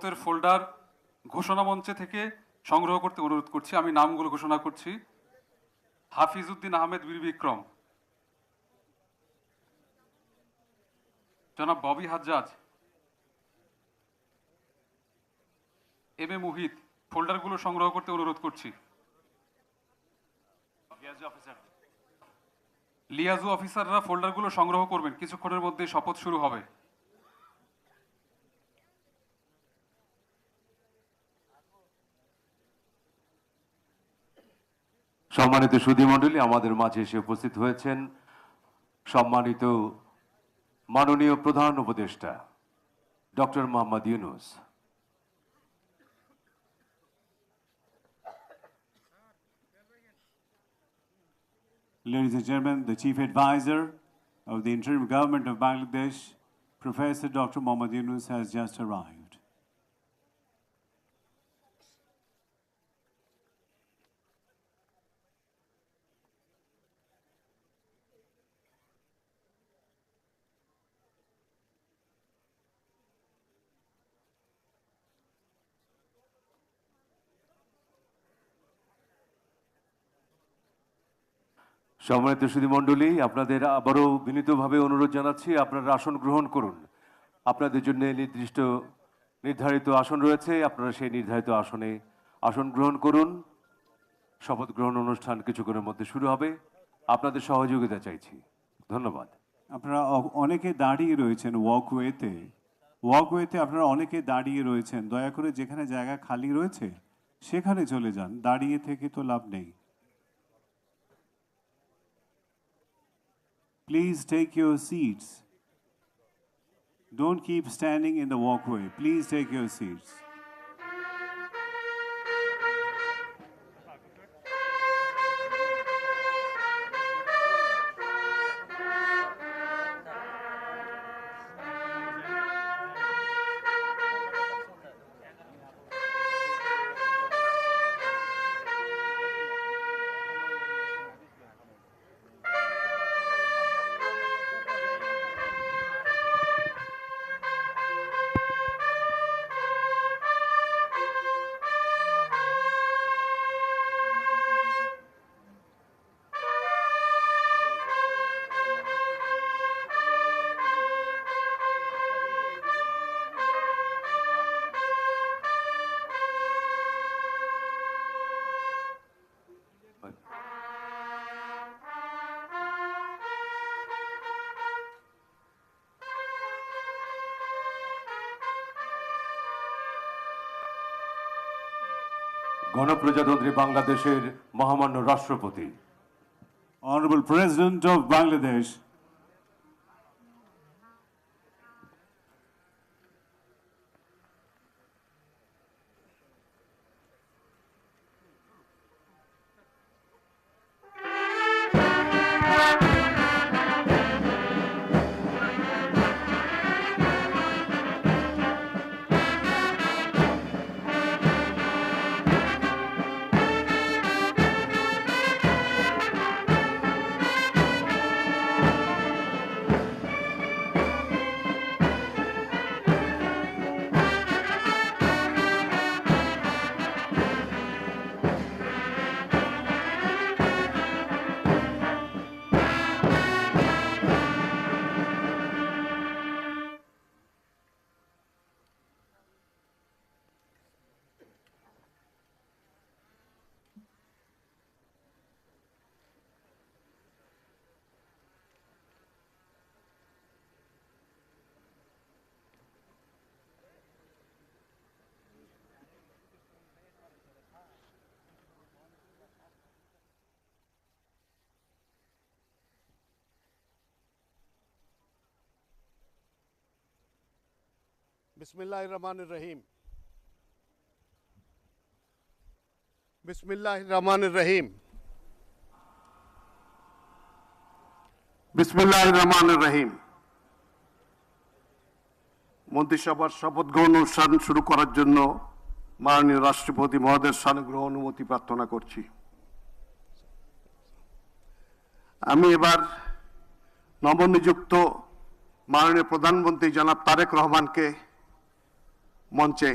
শপথের ফোল্ডার ঘোষণা মঞ্চে থেকে সংগ্রহ করতে অনুরোধ করছি। আমি নামগুলো ঘোষণা করছি। হাফিজউদ্দিন আহমেদ বীর বিক্রম, জনাব ববি হাজ্জাজ, এম এ মুহিত। ফোল্ডারগুলো সংগ্রহ করতে অনুরোধ করছি। লিয়াজু অফিসাররা ফোল্ডারগুলো সংগ্রহ করবেন, কিছুক্ষণের মধ্যে শপথ শুরু হবে। সম্মানিত সুধীমণ্ডলী, আমাদের মাঝে এসে উপস্থিত হয়েছেন সম্মানিত মাননীয় প্রধান উপদেষ্টা doctor Mohammad Yunus. Ladies and gentlemen, the Chief Advisor of the Interim Government of Bangladesh, Professor Dr. Mohammad Yunus, has just arrived. সম্মানিত সুধীমণ্ডলী, আপনাদের আবারও বিনীতভাবে অনুরোধ জানাচ্ছি, আপনারা আসন গ্রহণ করুন। আপনাদের জন্য নির্ধারিত আসন রয়েছে, আপনারা সেই নির্ধারিত আসনে আসন গ্রহণ করুন। শপথ গ্রহণ অনুষ্ঠান কিছুক্ষণের মধ্যে শুরু হবে। আপনাদের সহযোগিতা চাইছি। ধন্যবাদ। আপনারা অনেকে দাঁড়িয়ে রয়েছেন ওয়াকওয়েতে আপনারা অনেকে দাঁড়িয়ে রয়েছেন। দয়া করে যেখানে জায়গা খালি রয়েছে সেখানে চলে যান, দাঁড়িয়ে থেকে তো লাভ নেই। Please take your seats. Don't keep standing in the walkway. Please take your seats. গণপ্রজাতন্ত্রী বাংলাদেশের মহামান্য রাষ্ট্রপতি, Honorable President of Bangladesh, बिस्मिल्लाहिर्रहमानिर्रहीम। बिस्मिल्लाहिर्रहमानिर्रहीम। बिस्मिल्लाहिर्रहमानिर्रहीम। মন্ত্রিসভার শপথ গ্রহণ অনুষ্ঠান শুরু করার জন্য মাননীয় রাষ্ট্রপতি মহোদয়ের সানুগ্রহ অনুমতি প্রার্থনা করছি। আমি এবার নবনিযুক্ত মাননীয় প্রধানমন্ত্রী জনাব তারেক রহমানকে মঞ্চে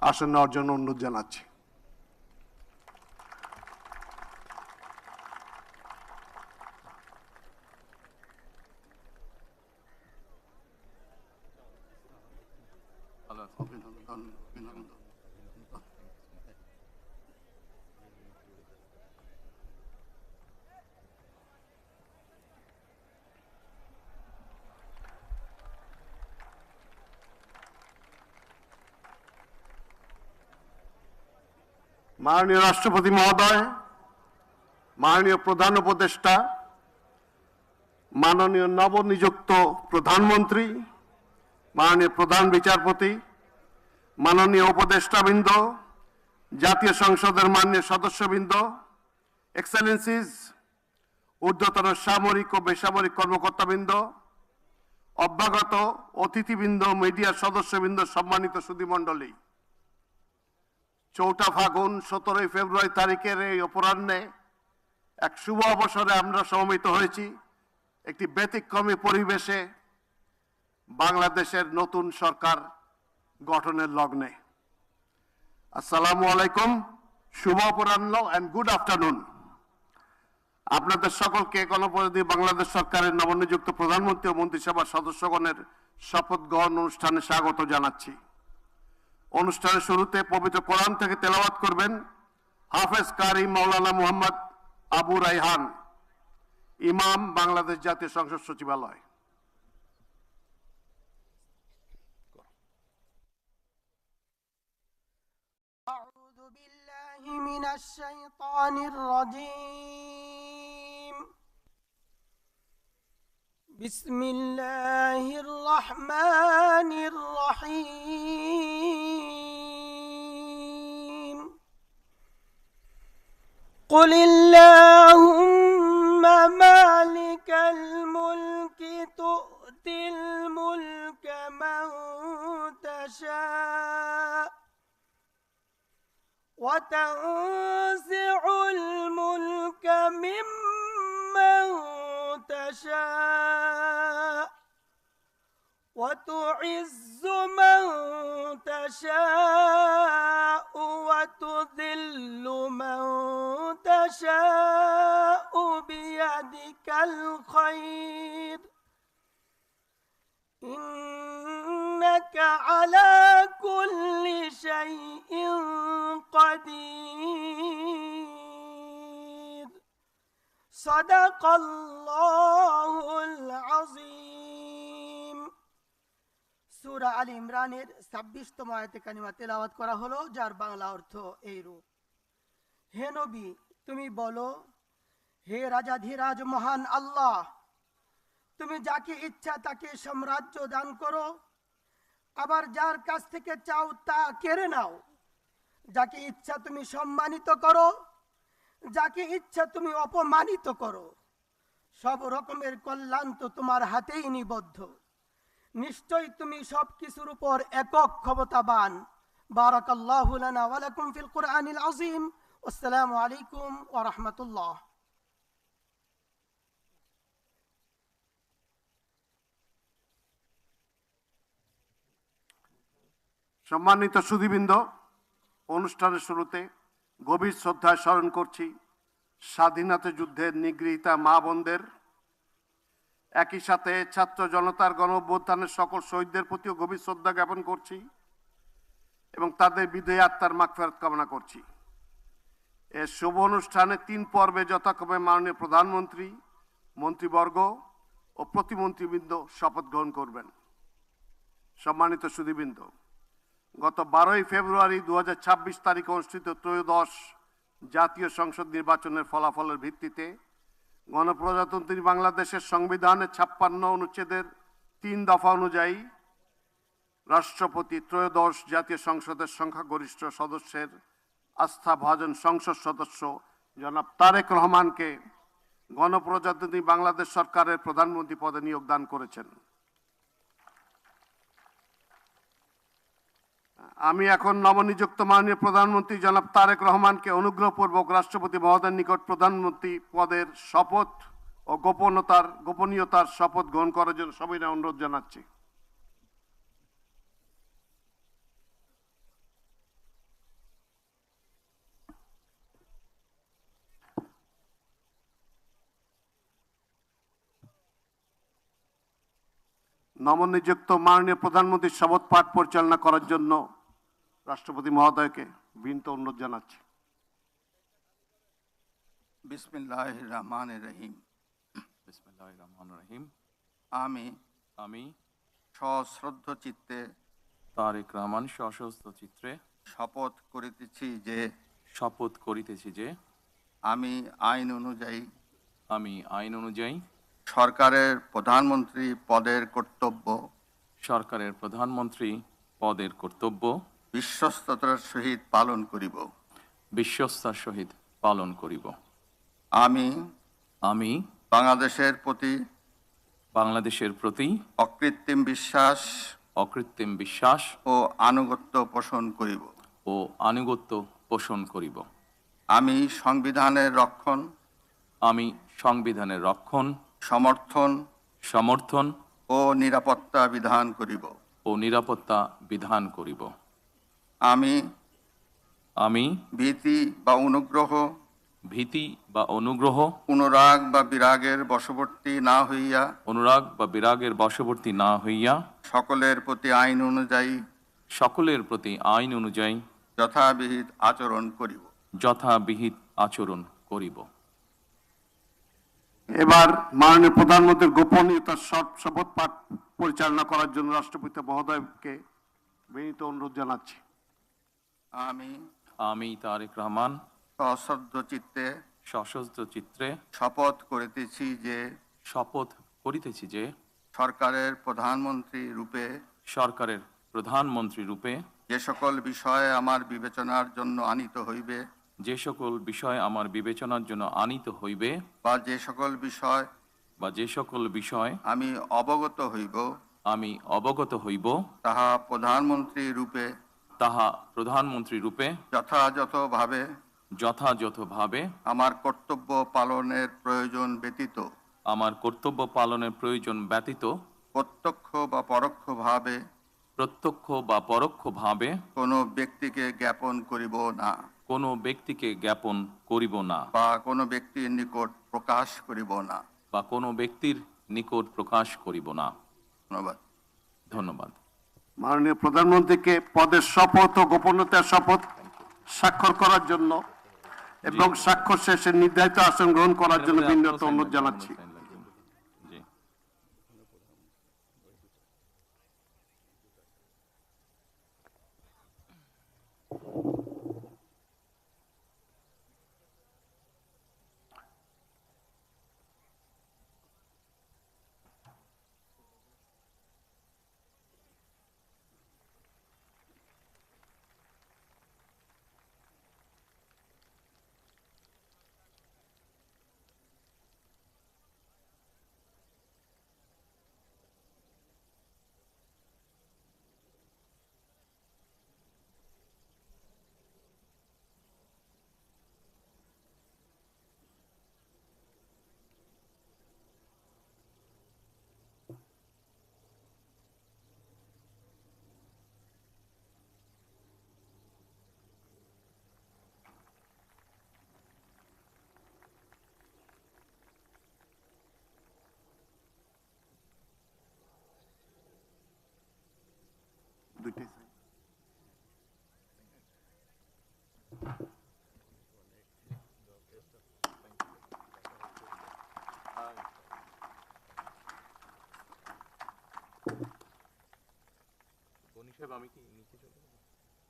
আসন নেওয়ার জন্য অনুরোধ জানাচ্ছি। মাননীয় রাষ্ট্রপতি মহোদয়, মাননীয় প্রধান উপদেষ্টা, মাননীয় নবনিযুক্ত প্রধানমন্ত্রী, মাননীয় প্রধান বিচারপতি, মাননীয় উপদেষ্টাবৃন্দ, জাতীয় সংসদের মাননীয় সদস্যবৃন্দ, এক্সেলেন্সিজ, ঊর্ধ্বতন সামরিক ও বেসামরিক কর্মকর্তাবৃন্দ, অভ্যাগত অতিথিবৃন্দ, মিডিয়ার সদস্যবৃন্দ, সম্মানিত সুধীমণ্ডলী, 4 ফাগুন 17 ফেব্রুয়ারি তারিখের এই অপরাহ্নে এক শুভ অবসরে আমরা সমবেত হয়েছি একটি ব্যতিক্রমী পরিবেশে বাংলাদেশের নতুন সরকার গঠনের লগ্নে। আসসালামু আলাইকুম, শুভ অপরাহ্ন এন্ড গুড আফটারনুন। আপনাদের সকলকে গণপ্রজাতন্ত্রী বাংলাদেশ সরকারের নবনিযুক্ত প্রধানমন্ত্রী ও মন্ত্রিসভার সদস্যগণের শপথ গ্রহণ অনুষ্ঠানে স্বাগত জানাচ্ছি। অনুষ্ঠানের শুরুতে পবিত্র কোরআন থেকে তেলাওয়াত করবেন হাফেজ কারি মাওলানা মুহাম্মদ আবু রাইহান, ইমাম, বাংলাদেশ জাতীয় সংসদ সচিবালয়। أعوذ بالله من الشيطان الرجيم. بسم الله الرحمن الرحيم. قل اللهم مالك الملك تؤتي الملك من تشاء وتنزع الملك ممن تشاء وتعز من تشاء وتذل من تشاء بيدك الخير إنك على كل شيء قدير. صدق الله العظيم. সূরা আল ইমরানের 26তম আয়াতে কারিমা তেলাওয়াত করা হলো, যার বাংলা অর্থ এইরূপ: হে নবী, তুমি বলো, হে রাজাধিরাজ মহান আল্লাহ, তুমি যাকে ইচ্ছা তাকে সাম্রাজ্য দান করো, আবার যার কাছ থেকে চাও তা কেড়ে নাও। যাকে ইচ্ছা তুমি সম্মানিত করো, যাকে ইচ্ছা তুমি অপমানিত করো। সব রকমের কল্যাণ তো তোমার হাতেই নিবদ্ধ। নিশ্চয় তুমি সবকিছুর উপর একক ক্ষমতাবান। বারাকাল্লাহু লানা ওয়া লাকুম ফিল কুরআনিল আযীম। আসসালামু আলাইকুম ওয়া রাহমাতুল্লাহ। সম্মানিত সুধীবৃন্দ, অনুষ্ঠানের শুরুতে গভীর শ্রদ্ধায় স্মরণ করছি স্বাধীনতা যুদ্ধের নিগৃহীতা মা বোনদের। একই সাথে ছাত্র জনতার গণ অভ্যুত্থানের সকল শহীদদের প্রতিও গভীর শ্রদ্ধা জ্ঞাপন করছি এবং তাদের বিদেহী আত্মার মাগফিরাত কামনা করছি। এ শুভ অনুষ্ঠানে 3 পর্বে যথাক্রমে মাননীয় প্রধানমন্ত্রী, মন্ত্রীবর্গ ও প্রতিমন্ত্রীবৃন্দ শপথ গ্রহণ করবেন। সম্মানিত সুধীবৃন্দ, গত 12 ফেব্রুয়ারি 2026 তারিখে অনুষ্ঠিত ত্রয়োদশ জাতীয় সংসদ নির্বাচনের ফলাফলের ভিত্তিতে গণপ্রজাতন্ত্রী বাংলাদেশের সংবিধানের 56 অনুচ্ছেদের 3 দফা অনুযায়ী রাষ্ট্রপতি ত্রয়োদশ জাতীয় সংসদের সংখ্যাগরিষ্ঠ সদস্যের আস্থাভাজন সংসদ সদস্য জনাব তারেক রহমানকে গণপ্রজাতন্ত্রী বাংলাদেশ সরকারের প্রধানমন্ত্রী পদে নিয়োগ দান করেছেন। আমি এখন নবনিযুক্ত মাননীয় প্রধানমন্ত্রী জনাব তারেক রহমানকে অনুগ্রহপূর্বক রাষ্ট্রপতি মহোদয়ের নিকট প্রধানমন্ত্রী পদের শপথ ও গোপনীয়তার শপথ গ্রহণ করার জন্য সবিনয় অনুরোধ জানাচ্ছি। নবনিযুক্ত মাননীয় প্রধানমন্ত্রীর শপথ পাঠ পরিচালনা করার জন্য রাষ্ট্রপতি মহোদয়কে বিনীত অনুরোধ জানাচ্ছি। বিসমিল্লাহির রহমানির রহিম। বিসমিল্লাহির রহমানির রহিম। আমি সশ্রদ্ধ চিত্তে তারেক রহমান সশস্ত্র চিত্রে শপথ করিতেছি যে আমি আইন অনুযায়ী সরকারের প্রধানমন্ত্রী পদের কর্তব্য বিশ্বস্ততার সহিত পালন করিব। আমি বাংলাদেশের প্রতি অকৃত্রিম বিশ্বাস ও আনুগত্য পোষণ করিব। আমি সংবিধানের রক্ষণ সমর্থন ও নিরাপত্তা বিধান করিব। আমি ভীতি বা অনুগ্রহ অনুরাগ বা বিরাগের বশবর্তী না হইয়া সকলের প্রতি আইন অনুযায়ী যথাবিহিত আচরণ করিব। এবার মাননীয় প্রধানমন্ত্রীর গোপনীয়তার শপথ পাঠ পরিচালনা করার জন্য রাষ্ট্রপতি মহোদয়কে বিনীত অনুরোধ জানাচ্ছি। আমি তারেক রহমান সশস্ত্র চিত্রে শপথ করিতেছি যে সরকারের প্রধানমন্ত্রী রূপে যে সকল বিষয় আমার বিবেচনার জন্য আনিত হইবে বা যে সকল বিষয় আমি অবগত হইব তাহা প্রধানমন্ত্রী রূপে যথাযথভাবে আমার কর্তব্য পালনের প্রয়োজন ব্যতীত প্রত্যক্ষ বা পরোক্ষভাবে কোনো ব্যক্তিকে জ্ঞাপন করিব না বা কোনো ব্যক্তির নিকট প্রকাশ করিব না। ধন্যবাদ। মাননীয় প্রধানমন্ত্রীকে পদের শপথ ও গোপনীয়তার শপথ স্বাক্ষর করার জন্য এবং স্বাক্ষর শেষে নির্ধারিত আসন গ্রহণ করার জন্য বিনীত অনুরোধ জানাচ্ছি। জি।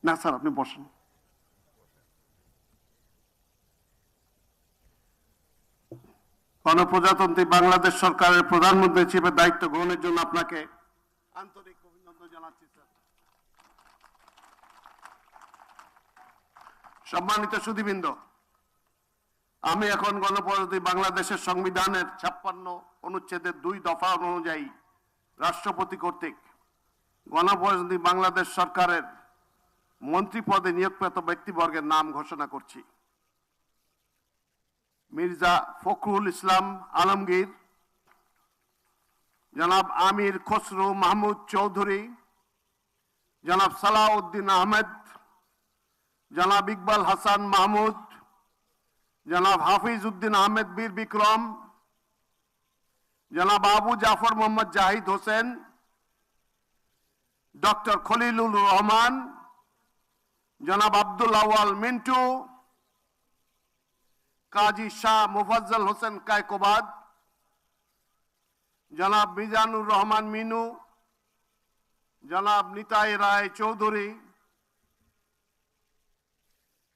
না স্যার, আপনি বসেন। গণপ্রজাতন্ত্রী বাংলাদেশ সরকারের প্রধানমন্ত্রী হিসেবে দায়িত্ব গ্রহণের জন্য আপনাকে আন্তরিক অভিনন্দন জানাচ্ছি স্যার। সম্মানিত সুধীবৃন্দ, আমি এখন গণপ্রজাতন্ত্রী বাংলাদেশের সংবিধানের 56 অনুচ্ছেদের 2 দফা অনুযায়ী রাষ্ট্রপতি কর্তৃক গণপ্রজাতন্ত্রী বাংলাদেশ সরকারের মন্ত্রী পদে নিয়োগপ্রাপ্ত ব্যক্তিবর্গের নাম ঘোষণা করছি। মির্জা ফখরুল ইসলাম আলমগীর, জনাব আমির খসরু মাহমুদ চৌধুরী, জনাব সালাউদ্দিন আহমেদ, জনাব ইকবাল হাসান মাহমুদ, জনাব হাফিজ উদ্দিন আহমেদ বীর বিক্রম, জনাব আবু জাফর মোহাম্মদ জাহিদ হোসেন, ডক্টর খলিলুর রহমান, জনাব আব্দুল আওয়াল মিন্টু, কাজী শাহ মুফাজ্জল হোসেন কায়কোবাদ, জনাব মিজানুর রহমান মিনু, জনাব নিতাই রায় চৌধুরী,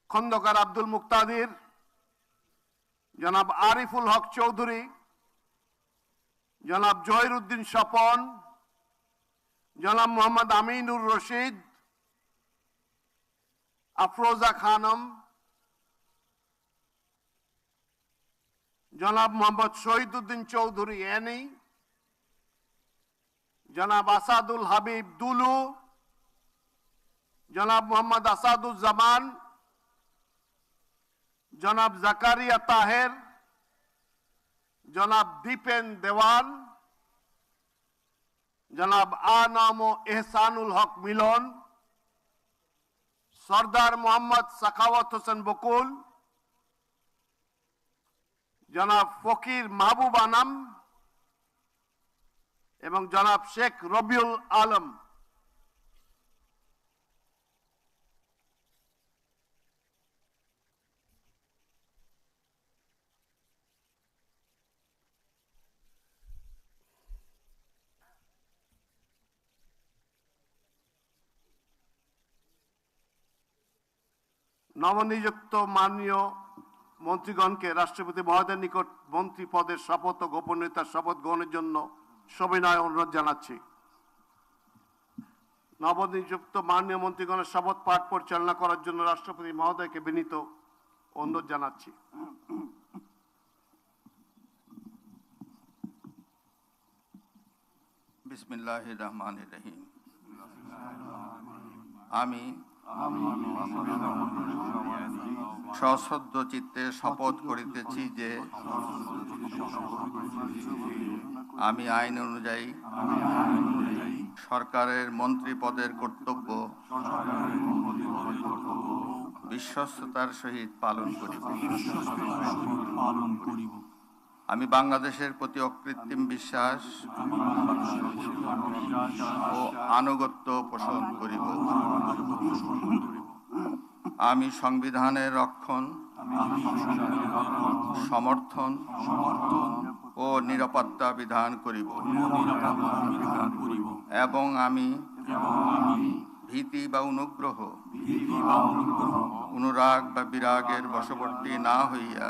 খন্দকার আব্দুল মুক্তাদির, জনাব আরিফুল হক চৌধুরী, জনাব জহিরুদ্দিন স্বপন, জনাব মোহাম্মদ আমিনুর রশিদ, আফরোজা খানম, জনাব মোহাম্মদ শহীদুদ্দিন চৌধুরী এনি, জনাব আসাদুল হাবিব দুলু, জনাব মোহাম্মদ আসাদুজ্জামান, জনাব জাকারিয়া তাহের, জনাব দীপেন দেওয়ান, জনাব আনাম ও এহসানুল হক মিলন, সরদার মোহাম্মদ সাখাওয়াত হোসেন বকুল, জনাব ফকির মাহবুব আনাম এবং জনাব শেখ রবিউল আলম। নবনিযুক্ত মাননীয় মন্ত্রীগণকে রাষ্ট্রপতি মহোদয়ের নিকট মন্ত্রী পদের শপথ ও গোপনীয়তার শপথ গ্রহণের জন্য সবিনয় অনুরোধ জানাচ্ছি। নবনিযুক্ত মাননীয় মন্ত্রীগণের শপথ পাঠ পরিচালনা করার জন্য রাষ্ট্রপতি মহোদয়কে বিনীত অনুরোধ জানাচ্ছি। বিসমিল্লাহির রহমানির রহিম। আমি সশ্রদ্ধ চিত্তে শপথ করিতেছি যে আমি আইন অনুযায়ী সরকারের মন্ত্রী পদের কর্তব্য বিশ্বস্ততার সহিত পালন করিব। আমি বাংলাদেশের প্রতি অকৃত্রিম বিশ্বাস ও আনুগত্য পোষণ করিব। আমি সংবিধানের রক্ষণ, সমর্থন ও নিরাপত্তা বিধান করিব এবং আমি ভীতি বা অনুগ্রহ, অনুরাগ বা বিরাগের বশবর্তী না হইয়া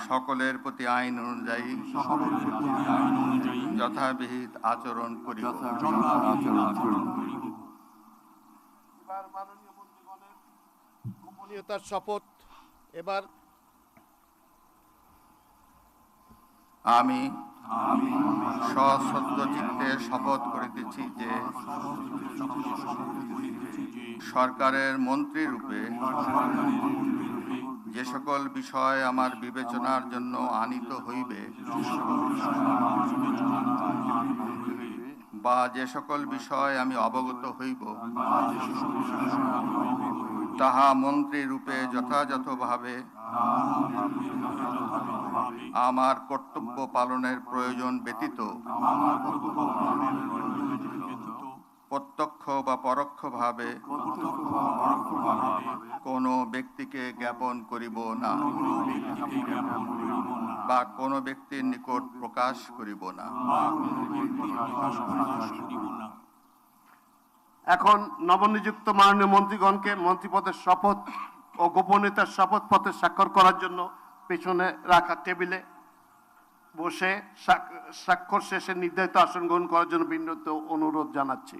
সকলের প্রতি আইন অনুযায়ী যথাবিহিত আচরণ করিব। মাননীয় মন্ত্রীগণের গোপনীয়তার শপথ। এবার আমি সশ্রদ্ধ চিত্তে শপথ করিতেছি যে সরকারের মন্ত্রী রূপে যে সকল বিষয় আমার বিবেচনার জন্য আনিত হইবে বা যে সকল বিষয় আমি অবগত হইব তাহা মন্ত্রী রূপে যথাযথভাবে আমার কর্তব্য পালনের প্রয়োজন ব্যতীত প্রত্যক্ষ বা পরোক্ষভাবে কোনো ব্যক্তিকে জ্ঞাপন করিব না বা কোনো ব্যক্তির নিকট প্রকাশ করিব না। এখন নবনিযুক্ত মাননীয় মন্ত্রীগণকে মন্ত্রীপদের শপথ ও গোপনীয়তার শপথপত্রে স্বাক্ষর করার জন্য পেছনে রাখা টেবিলে বসে স্বাক্ষর শেষে নির্ধারিত আসন গ্রহণ করার জন্য বিনীত অনুরোধ জানাচ্ছি।